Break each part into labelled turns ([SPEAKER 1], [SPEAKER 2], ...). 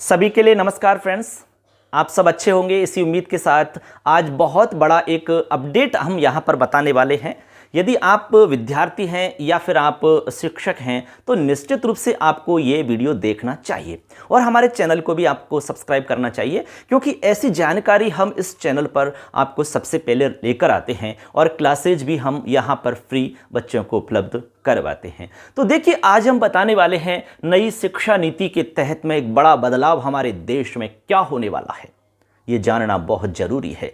[SPEAKER 1] सभी के लिए नमस्कार फ्रेंड्स। आप सब अच्छे होंगे इसी उम्मीद के साथ आज बहुत बड़ा एक अपडेट हम यहाँ पर बताने वाले हैं। यदि आप विद्यार्थी हैं या फिर आप शिक्षक हैं तो निश्चित रूप से आपको ये वीडियो देखना चाहिए और हमारे चैनल को भी आपको सब्सक्राइब करना चाहिए, क्योंकि ऐसी जानकारी हम इस चैनल पर आपको सबसे पहले लेकर आते हैं और क्लासेज भी हम यहाँ पर फ्री बच्चों को उपलब्ध करवाते हैं। तो देखिए, आज हम बताने वाले हैं नई शिक्षा नीति के तहत में एक बड़ा बदलाव हमारे देश में क्या होने वाला है। ये जानना बहुत जरूरी है।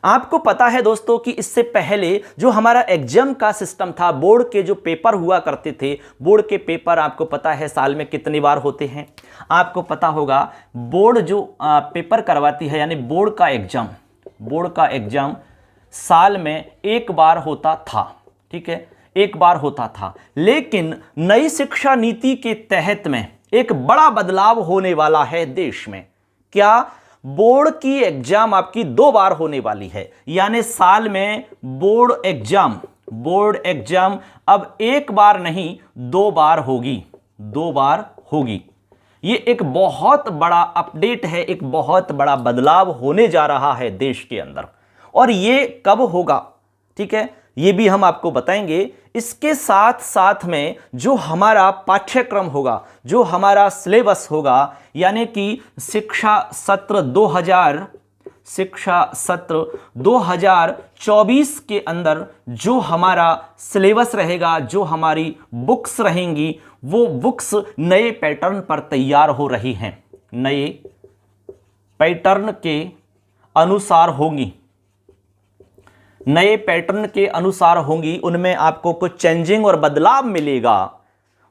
[SPEAKER 1] आपको पता है दोस्तों कि इससे पहले जो हमारा एग्जाम का सिस्टम था, बोर्ड के जो पेपर हुआ करते थे, बोर्ड के पेपर आपको पता है साल में कितनी बार होते हैं। आपको पता होगा बोर्ड जो पेपर करवाती है, यानी बोर्ड का एग्जाम साल में एक बार होता था। ठीक है, एक बार होता था। लेकिन नई शिक्षा नीति के तहत में एक बड़ा बदलाव होने वाला है देश में। क्या? बोर्ड की एग्जाम आपकी 2 बार होने वाली है, यानी साल में बोर्ड एग्जाम अब 1 बार नहीं 2 बार होगी। 2 बार होगी। ये एक बहुत बड़ा अपडेट है, एक बहुत बड़ा बदलाव होने जा रहा है देश के अंदर। और ये कब होगा, ठीक है, ये भी हम आपको बताएंगे। इसके साथ साथ में जो हमारा पाठ्यक्रम होगा, जो हमारा सिलेबस होगा, यानी कि शिक्षा सत्र 2024 के अंदर जो हमारा सिलेबस रहेगा, जो हमारी बुक्स रहेंगी, वो बुक्स नए पैटर्न पर तैयार हो रही हैं, नए पैटर्न के अनुसार होंगी, नए पैटर्न के अनुसार होंगी। उनमें आपको कुछ चेंजिंग और बदलाव मिलेगा।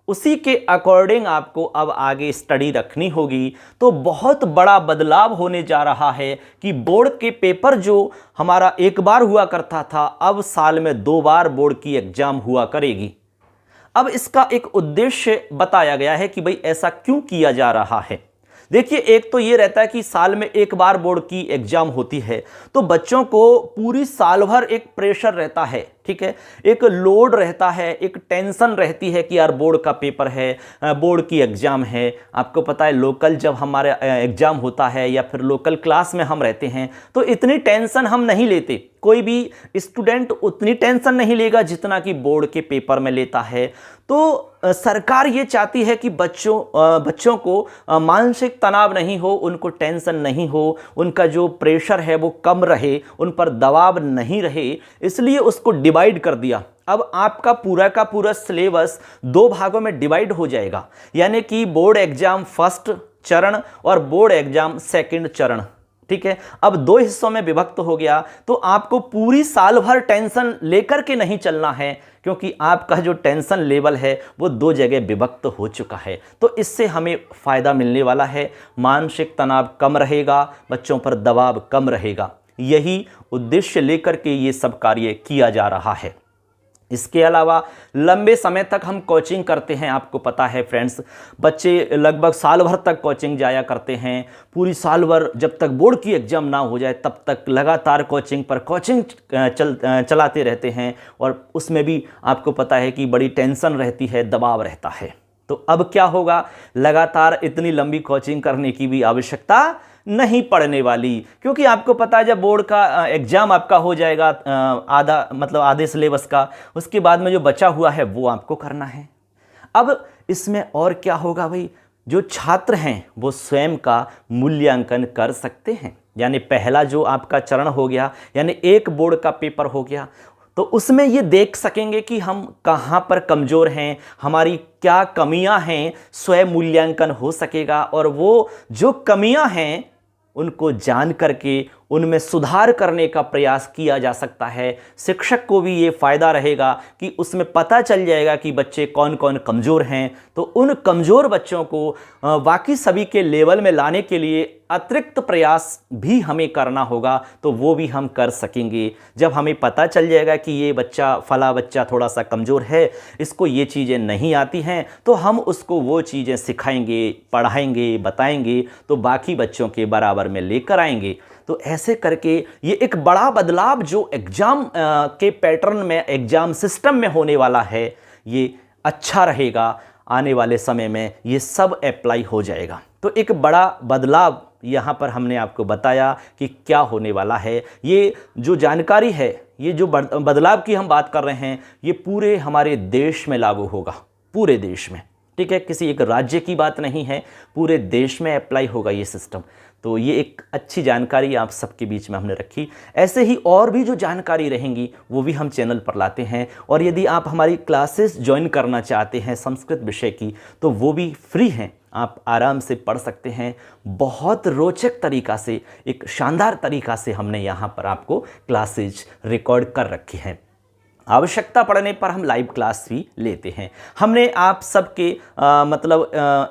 [SPEAKER 1] उसी के अकॉर्डिंग आपको अब आगे स्टडी रखनी होगी। तो बहुत बड़ा बदलाव होने जा रहा है कि बोर्ड के पेपर जो हमारा 1 बार हुआ करता था, अब साल में 2 बार बोर्ड की एग्जाम हुआ करेगी। अब इसका एक उद्देश्य बताया गया है कि भाई ऐसा क्यों किया जा रहा है। देखिए, एक तो ये रहता है कि साल में 1 बार बोर्ड की एग्जाम होती है, तो बच्चों को पूरी साल भर एक प्रेशर रहता है। ठीक है, एक लोड रहता है, एक टेंशन रहती है कि यार बोर्ड का पेपर है, बोर्ड की एग्जाम है। आपको पता है लोकल जब हमारे एग्जाम होता है या फिर लोकल क्लास में हम रहते हैं तो इतनी टेंशन हम नहीं लेते। कोई भी स्टूडेंट उतनी टेंशन नहीं लेगा जितना कि बोर्ड के पेपर में लेता है। तो सरकार ये चाहती है कि बच्चों को मानसिक तनाव नहीं हो, उनको टेंशन नहीं हो, उनका जो प्रेशर है वो कम रहे, उन पर दबाव नहीं रहे, इसलिए उसको डिवाइड कर दिया। अब आपका पूरा का पूरा सिलेबस 2 भागों में डिवाइड हो जाएगा, यानी कि बोर्ड एग्जाम फर्स्ट चरण और बोर्ड एग्जाम सेकंड चरण। ठीक है, अब 2 हिस्सों में विभक्त हो गया। तो आपको पूरी साल भर टेंशन लेकर के नहीं चलना है, क्योंकि आपका जो टेंशन लेवल है वो 2 जगह विभक्त हो चुका है। तो इससे हमें फ़ायदा मिलने वाला है। मानसिक तनाव कम रहेगा, बच्चों पर दबाव कम रहेगा। यही उद्देश्य लेकर के ये सब कार्य किया जा रहा है। इसके अलावा लंबे समय तक हम कोचिंग करते हैं। आपको पता है फ्रेंड्स, बच्चे लगभग साल भर तक कोचिंग जाया करते हैं। पूरी साल भर जब तक बोर्ड की एग्ज़ाम ना हो जाए तब तक लगातार कोचिंग पर कोचिंग चलाते रहते हैं, और उसमें भी आपको पता है कि बड़ी टेंशन रहती है, दबाव रहता है। तो अब क्या होगा, लगातार इतनी लंबी कोचिंग करने की भी आवश्यकता नहीं पड़ने वाली, क्योंकि आपको पता है जब बोर्ड का एग्जाम आपका हो जाएगा आधे सिलेबस का, उसके बाद में जो बचा हुआ है वो आपको करना है। अब इसमें और क्या होगा भाई, जो छात्र हैं वो स्वयं का मूल्यांकन कर सकते हैं। यानी पहला जो आपका चरण हो गया, यानी एक बोर्ड का पेपर हो गया, तो उसमें ये देख सकेंगे कि हम कहाँ पर कमज़ोर हैं, हमारी क्या कमियां हैं, स्वयं मूल्यांकन हो सकेगा। और वो जो कमियां हैं उनको जान करके उनमें सुधार करने का प्रयास किया जा सकता है। शिक्षक को भी ये फ़ायदा रहेगा कि उसमें पता चल जाएगा कि बच्चे कौन कौन कमज़ोर हैं। तो उन कमज़ोर बच्चों को बाकी सभी के लेवल में लाने के लिए अतिरिक्त प्रयास भी हमें करना होगा, तो वो भी हम कर सकेंगे। जब हमें पता चल जाएगा कि ये फला बच्चा थोड़ा सा कमज़ोर है, इसको ये चीज़ें नहीं आती हैं, तो हम उसको वो चीज़ें सिखाएंगे, पढ़ाएंगे, बताएंगे, तो बाकी बच्चों के बराबर में लेकर आएंगे। तो ऐसे करके ये एक बड़ा बदलाव जो एग्ज़ाम के पैटर्न में, एग्ज़ाम सिस्टम में होने वाला है, ये अच्छा रहेगा। आने वाले समय में ये सब अप्लाई हो जाएगा। तो एक बड़ा बदलाव यहाँ पर हमने आपको बताया कि क्या होने वाला है। ये जो जानकारी है, ये जो बदलाव की हम बात कर रहे हैं, ये पूरे हमारे देश में लागू होगा, पूरे देश में, ठीक है। किसी एक राज्य की बात नहीं है, पूरे देश में अप्लाई होगा ये सिस्टम। तो ये एक अच्छी जानकारी आप सबके बीच में हमने रखी। ऐसे ही और भी जो जानकारी रहेंगी वो भी हम चैनल पर लाते हैं। और यदि आप हमारी क्लासेस ज्वाइन करना चाहते हैं संस्कृत विषय की, तो वो भी फ्री हैं, आप आराम से पढ़ सकते हैं। बहुत रोचक तरीका से, एक शानदार तरीका से हमने यहाँ पर आपको क्लासेज रिकॉर्ड कर रखी हैं। आवश्यकता पड़ने पर हम लाइव क्लास भी लेते हैं। हमने आप सबके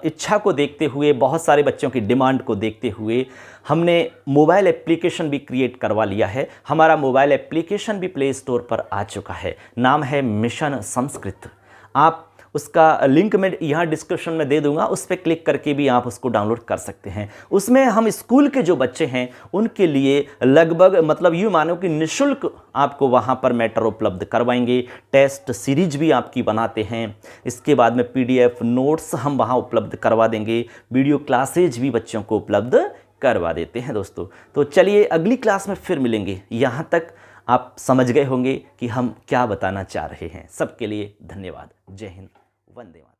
[SPEAKER 1] इच्छा को देखते हुए, बहुत सारे बच्चों की डिमांड को देखते हुए हमने मोबाइल एप्लीकेशन भी क्रिएट करवा लिया है। हमारा मोबाइल एप्लीकेशन भी प्ले स्टोर पर आ चुका है, नाम है मिशन संस्कृत। आप उसका लिंक मैं यहाँ डिस्क्रिप्शन में दे दूंगा, उस पर क्लिक करके भी आप उसको डाउनलोड कर सकते हैं। उसमें हम स्कूल के जो बच्चे हैं उनके लिए लगभग यूँ मानो कि निःशुल्क आपको वहाँ पर मैटर उपलब्ध करवाएंगे। टेस्ट सीरीज भी आपकी बनाते हैं। इसके बाद में PDF नोट्स हम वहाँ उपलब्ध करवा देंगे। वीडियो क्लासेज भी बच्चों को उपलब्ध करवा देते हैं दोस्तों। तो चलिए अगली क्लास में फिर मिलेंगे। यहाँ तक आप समझ गए होंगे कि हम क्या बताना चाह रहे हैं। सबके लिए धन्यवाद। जय हिंद, वंदे मातरम।